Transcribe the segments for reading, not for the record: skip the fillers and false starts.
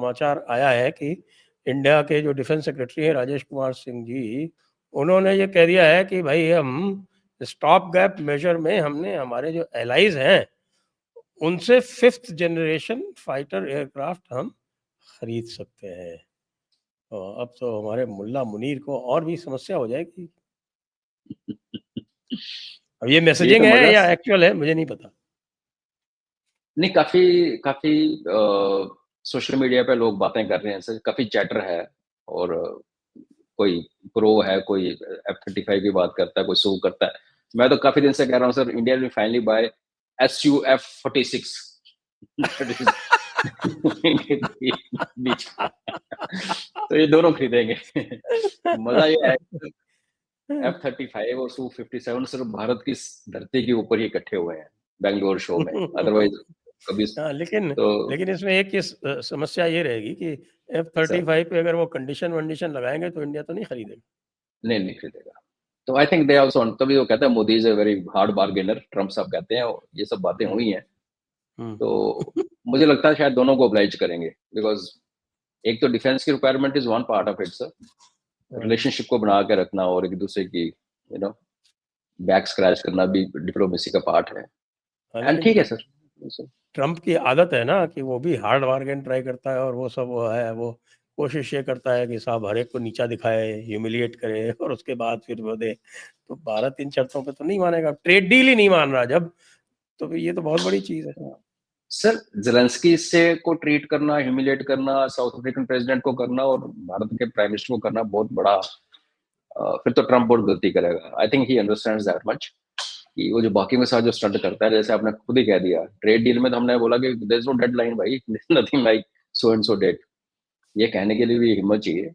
समाचार आया है कि इंडिया के जो डिफेंस सेक्रेटरी हैं राजेश कुमार सिंह जी, उन्होंने ये कह दिया है कि भाई हम स्टॉप गैप मेजर में हमने हमारे जो एलाइज हैं उनसे 5th जनरेशन फाइटर एयरक्राफ्ट हम खरीद सकते हैं। तो अब तो हमारे मुल्ला मुनीर को और भी समस्या हो जाएगी। अब ये ये मैसेजिंग तो है मजा या एक्चुअल है मुझे नहीं पता। नहीं, काफी काफी सोशल मीडिया पे लोग बातें कर रहे हैं, सर काफी चैटर है। और कोई प्रो है, कोई F-35 की बात करता है, कोई सू करता है। मैं तो काफी दिन से कह रहा हूँ sir, India will finally buy SU-F-46 that is तो ये दोनों खरीदेंगे। मजा ये है F-35 और Su-57 सिर्फ भारत की धरती के ऊपर ही इकट्ठे हुए हैं बेंगलोर शो में, अदरवाइज कभी हाँ, लेकिन तो इसमें एक समस्या ये रहेगी कि F-35 पे अगर वो कंडीशन वंडीशन लगाएंगे तो इंडिया तो नहीं खरीदेगा। नहीं खरीदेगा। तो आई थिंक दे आल्सो, तभी वो कहते हैं Modi is a very hard bargainer, Trump साहब कहते हैं, और ये सब बातें हुई हैं। तो मुझे लगता है शायद दोनों को oblige करेंगे, बिकॉज एक तो डिफेंस की requirement is one part of it sir, relationship को बना के रखना और एक दूसरे की बैक स्क्रैच करना भी डिप्लोमेसी का पार्ट है। एंड लेकिन ठीक है सर। ट्रम्प की आदत है ना कि वो भी हार्ड बार्गेन ट्राई करता है, और वो सब वो है, वो कोशिश ये करता है कि साहब हर एक को नीचा दिखाए, ह्यूमिलिएट करे और उसके बाद फिर वो दे। तो भारत इन शर्तों पे तो नहीं मानेगा, ट्रेड डील ही नहीं मान रहा जब, तो ये तो बहुत बड़ी चीज है। सर जेलेंस्की से को ट्रीट करना, ह्यूमिलेट करना, साउथ अफ्रीकन प्रेसिडेंट को करना और भारत के प्राइम मिनिस्टर को करना बहुत बड़ा, फिर तो ट्रम्प बहुत गलती करेगा। I think he understands that much कि वो जो बाकी के साथ जो स्टंट करता है, जैसे आपने खुद ही कह दिया, ट्रेड डील में तो हमने बोला कि देयर इज नो डेडलाइन भाई, nothing like so and so date. ये कहने के लिए भी हिम्मत चाहिए।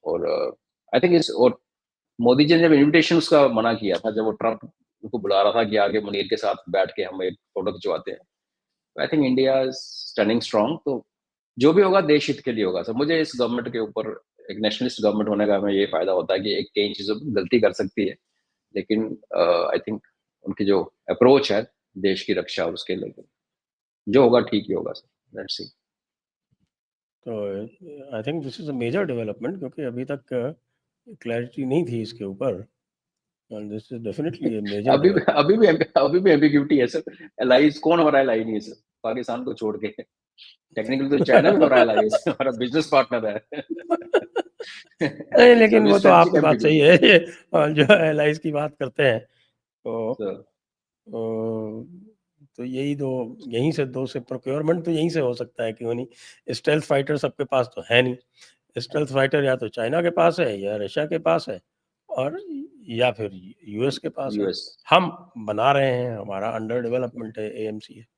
और आई थिंक इस, और मोदी जी ने जब इनविटेशन उसका मना किया था, जब वो ट्रम्प को बुला रहा था कि आगे मुनीर के साथ बैठ के हम एक फोटो खिंचवाते हैं, I think India is standing strong. तो जो भी होगा देश हित के लिए होगा सर। मुझे इस गवर्नमेंट के ऊपर, एक नेशनलिस्ट गवर्नमेंट होने का हमें ये फायदा होता है कि एक कई चीजों में गलती कर सकती है, लेकिन आई थिंक उनकी जो अप्रोच है देश की रक्षा और उसके लिए जो होगा ठीक ही होगा सर। Let's see. तो I think this is a major development, क्योंकि अभी तक क्लैरिटी नहीं थी इसके ऊपर, and this is definitely a major अभी डेवलपमेंट। अभी भी एम्बिग्यूटी है सर। एलाइज कौन हमारा एलाई नहीं है सर, पाकिस्तान को छोड़ के। टेक्निकल तो चाइना भी हमारा एलाई है, हमारा बिजनेस पार्टनर है। नहीं, लेकिन अभी वो तो स्ट्रेटजिक आपकी बात सही एम्बिग्यूटी है। ये जो एलाइज की बात करते हैं, तो सर। यही दो, यहीं से दो से प्रोक्योरमेंट तो यहीं से हो सकता है, क्यों नहीं। स्टेल्थ फाइटर सबके पास तो है नहीं। स्टेल्थ फाइटर या तो चाइना के पास है या रशिया के पास है, और या फिर यूएस के पास है। यूएस हम बना रहे हैं, हमारा अंडर डेवलपमेंट है, एएमसी है। सर।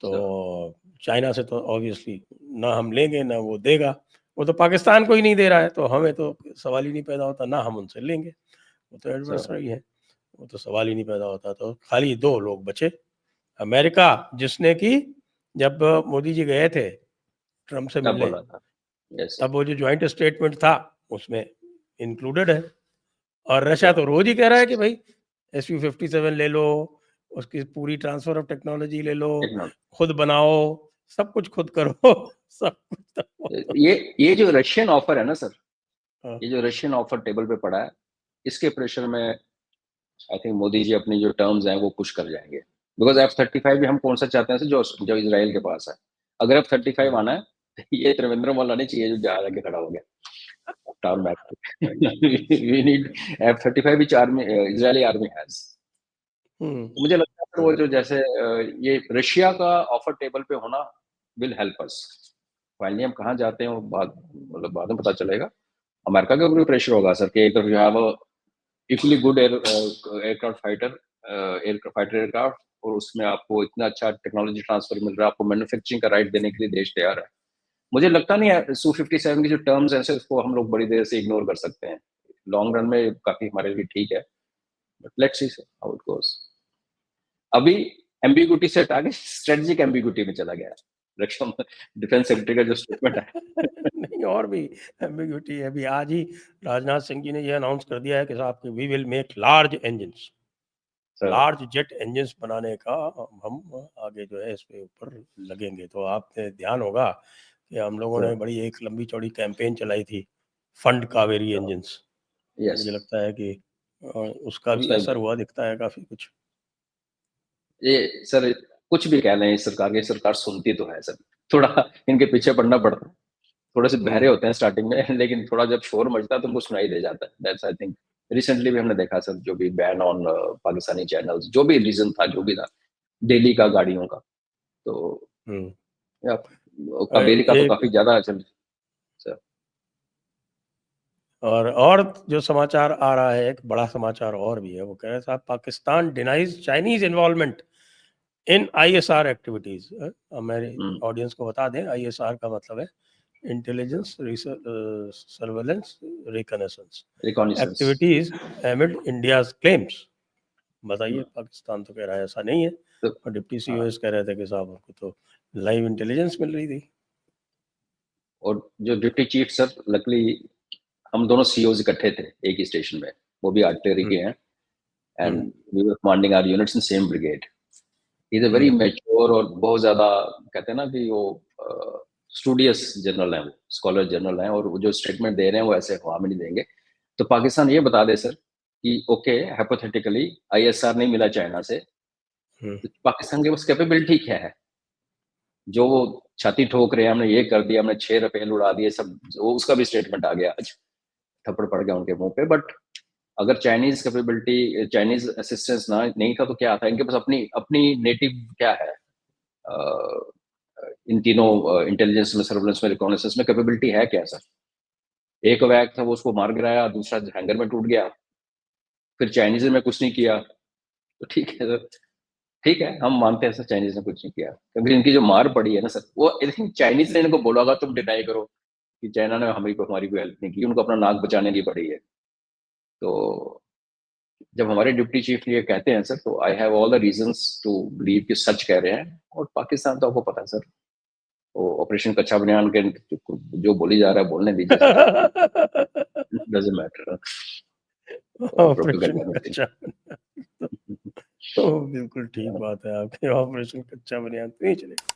तो चाइना से तो ऑब्वियसली ना हम लेंगे ना वो देगा। वो तो पाकिस्तान को ही नहीं दे रहा है, तो हमें तो सवाल ही नहीं पैदा होता, ना हम उनसे लेंगे। वो तो एडवर्सरी है, वो तो सवाल ही नहीं पैदा होता। तो खाली दो लोग बचे। अमेरिका, जिसने कि जब मोदी जी गए थे ट्रम्प से तब मिलने, बोला था। यस तब वो जो ज्वाइंट स्टेटमेंट था उसमें इंक्लूडेड है। और रशिया सर। तो रोज ही कह रहा है कि भाई SU-57 ले लो, उसकी पूरी ट्रांसफर ऑफ टेक्नोलॉजी ले लो, खुद बनाओ, सब कुछ खुद करो। सब कुछ तो, ये जो रशियन ऑफर है ना सर, हाँ। ये जो रशियन ऑफर टेबल पे पड़ा है, इसके प्रेशर में आई थिंक मोदी जी अपनी जो टर्म्स हैं वो पुश कर जाएंगे। बिकॉज F-35 भी हम कौन सा चाहते हैं सर, जो जो इसराइल के पास है। अगर F-35 आना है तो ये त्रिवेंद्र वाला नहीं चाहिए जो जहाज आके खड़ा हो गया tarmac. We need F-35 which army, Israeli army has. मुझे लगता है वो जो जैसे ये रशिया का ऑफर टेबल पे होना विल हेल्प अस। फाइनली हम कहाँ जाते हैं वो बाद, मतलब बाद में पता चलेगा। अमेरिका के ऊपर भी प्रेशर होगा सर कि एक तरफ you have equally good aircraft fighter, aircraft, और उसमें आपको इतना अच्छा टेक्नोलॉजी ट्रांसफर मिल रहा है, आपको मैन्युफैक्चरिंग का राइट देने के लिए देश तैयार है। मुझे लगता नहीं है Su-57 की जो टर्म्स हैं सर, उसको हम लोग बड़ी देर से इग्नोर कर सकते हैं। लॉन्ग रन में काफी हमारे लिए ठीक है, but let's see how it goes. अभी एम्बिग्यूटी से हटा के स्ट्रेटेजिक एम्बिग्यूटी में चला गया रक्षा डिफेंस सेक्रेटरी का जो स्टेटमेंट है। नहीं, और भी एम्बिग्यूटी है। अभी आज ही राजनाथ सिंह जी ने यह अनाउंस कर दिया है कि साहब we will make large engines, large jet engines बनाने का हम आगे जो है इस पे ऊपर लगेंगे। तो आपने ध्यान होगा कि हम लोगों ने तो बड़ी एक लंबी चौड़ी कैंपेन चलाई थी, फंड कावेरी तो इंजन्स। यस, मुझे लगता है कि उसका भी उसका असर हुआ दिखता है काफ़ी कुछ। ये सर कुछ भी कह लें इस सरकार की, सरकार सुनती तो है सर, थोड़ा इनके पीछे पड़ना पड़ता है। थोड़े से बहरे हुँ, होते हैं स्टार्टिंग में लेकिन थोड़ा जब शोर मचता है तो उनको सुनाई दे जाता है। दैट्स आई थिंक रिसेंटली भी हमने देखा सर, जो भी बैन ऑन पाकिस्तानी चैनल्स, जो भी रीज़न था, जो भी था, दिल्ली का गाड़ियों का, तो हुँ। या कावेरी का तो एक काफ़ी ज़्यादा चल सर। और जो समाचार आ रहा है, एक बड़ा समाचार और भी है, वो कह रहे हैं साहब Pakistan denies Chinese involvement in ISR activities. मेरे हुँ, ऑडियंस को बता दें, आईएसआर का मतलब है intelligence surveillance reconnaissance recognisance. Activities amid India's claims. बताइए, पाकिस्तान तो कह रहा है ऐसा नहीं है, तो और डिप्टी हाँ, सीओएस कह रहे थे कि साहब हमको तो लाइव इंटेलिजेंस मिल रही थी। और जो डिप्टी चीफ सर, लकीली हम दोनों सीईओज़ इकट्ठे थे एक ही स्टेशन में, वो भी आर्टिलरी के हम्म, हैं, hmm, and we were commanding our units in same brigade. He is a very hmm, mature और बहुत ज़्यादा, कहते हैं ना कि वो स्टूडियस जनरल हैं, वो स्कॉलर जनरल हैं, और वो जो स्टेटमेंट दे रहे हैं वो ऐसे हवा में नहीं देंगे। तो पाकिस्तान ये बता दे सर कि ओके, हाइपोथेटिकली आईएसआर नहीं मिला चाइना से, हम्म, तो पाकिस्तान के पास कैपेबिलिटी क्या है? जो वो छाती ठोक रहे हैं, हमने ये कर दिया, हमने 6 रफेल उड़ा दिए, सब वो उसका भी स्टेटमेंट आ गया आज, थप्पड़ पड़ गया उनके मुँह पे। बट अगर चाइनीज़ कैपेबिलिटी, चाइनीज़ असिस्टेंस ना नहीं था तो क्या था? इनके पास अपनी अपनी नेटिव क्या है? अ, इन तीनों इंटेलिजेंस में, सर्विलेंस में, रिकॉग्निसेंस में कैपेबिलिटी है क्या सर? एक वैग था, वो उसको मार गिराया, दूसरा हैंगर में टूट गया, फिर चाइनीज़ ने कुछ नहीं किया, तो ठीक है सर, ठीक है, हम मानते हैं सर चाइनीज़ ने कुछ नहीं किया। क्योंकि इनकी जो मार पड़ी है ना सर, वो आई थिंक चाइनीज़ ने इनको बोला होगा तुम डिनाई करो कि चाइना ने हमारी कोई हेल्प नहीं की, उनको अपना नाक बचाने की पड़ी है। तो जब हमारे डिप्टी चीफ ये कहते हैं सर, तो I have all the reasons to believe कि सच कह रहे हैं। और पाकिस्तान तो आपको पता है सर, वो ऑपरेशन कच्चा बनियान के जो बोली जा रहा है बोलने दीजिए sir, doesn't matter. Operation propaganda में कच्चा बनियान। तो बिल्कुल ठीक बात है आपकी, ऑपरेशन कच्चा बनियान तो नहीं चलेगा।